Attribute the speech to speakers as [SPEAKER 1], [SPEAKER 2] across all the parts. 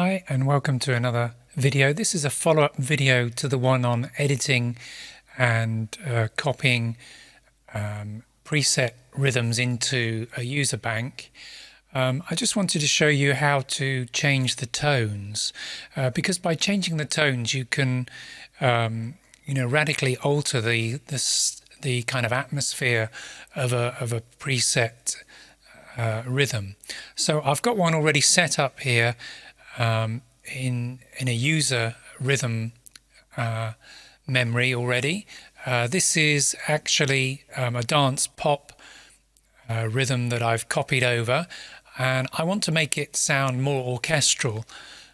[SPEAKER 1] Hi and welcome to another video. This is a follow-up video to the one on editing and copying preset rhythms into a user bank. I just wanted to show you how to change the tones because by changing the tones you can radically alter the kind of atmosphere of a preset rhythm. So I've got one already set up here in a user rhythm memory already. This is actually a dance pop rhythm that I've copied over, and I want to make it sound more orchestral.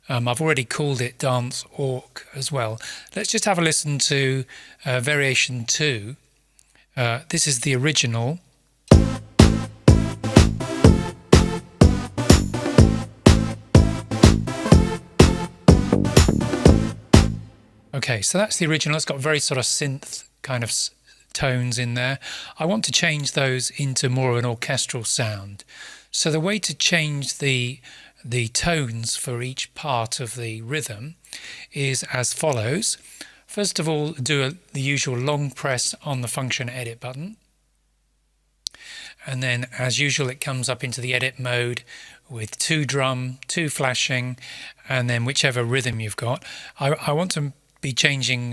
[SPEAKER 1] I've already called it Dance Orc as well. Let's just have a listen to variation 2. This is the original. Okay, so that's the original. It's got very sort of synth kind of tones in there. I want to change those into more of an orchestral sound. So the way to change the tones for each part of the rhythm is as follows. First of all, do the usual long press on the function edit button. And then as usual, it comes up into the edit mode with 2 drum, 2 flashing, and then whichever rhythm you've got. I want to be changing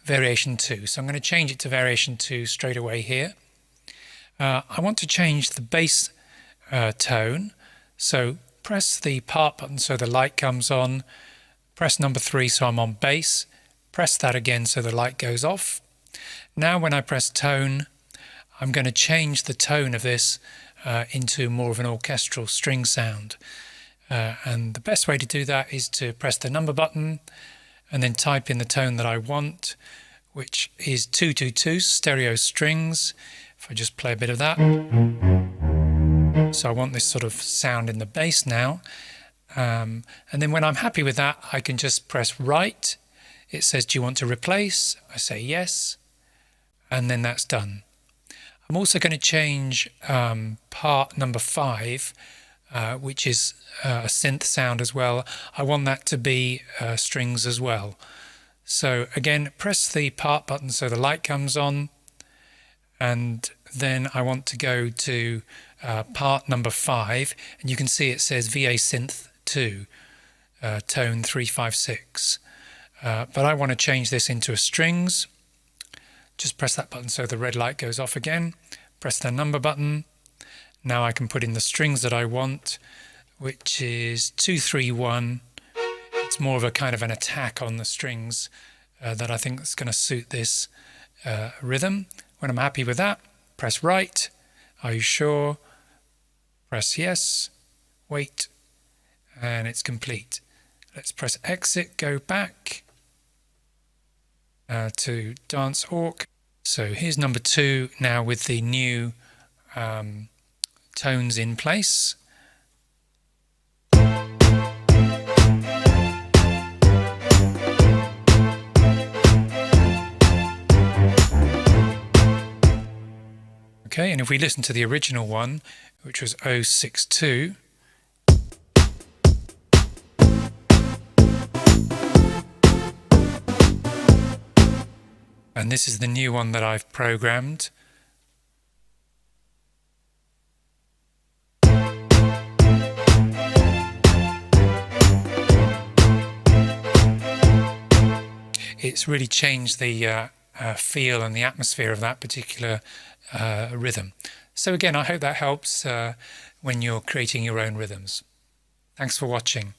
[SPEAKER 1] variation 2, so I'm going to change it to variation 2 straight away here. I want to change the bass tone, so press the part button so the light comes on, press number 3 so I'm on bass, press that again so the light goes off. Now when I press tone, I'm going to change the tone of this into more of an orchestral string sound, and the best way to do that is to press the number button and then type in the tone that I want, which is 222 stereo strings. If I just play a bit of that. So I want this sort of sound in the bass now. And then when I'm happy with that, I can just press right. It says, do you want to replace? I say yes. And then that's done. I'm also going to change part number 5, which is a synth sound as well. I want that to be strings as well. So again, press the part button so the light comes on, and then I want to go to part number 5, and you can see it says VA Synth 2, tone 356. But I want to change this into a strings. Just press that button so the red light goes off again. Press the number button. Now I can put in the strings that I want, which is 231. It's more of a kind of an attack on the strings that I think is going to suit this rhythm. When I'm happy with that, press right. Are you sure? Press yes. Wait. And it's complete. Let's press exit, go back to Dance Orc. So here's number 2 now with the new tones in place. Okay, and if we listen to the original one, which was 062, and this is the new one that I've programmed. It's really changed the feel and the atmosphere of that particular rhythm. So again, I hope that helps when you're creating your own rhythms. Thanks for watching.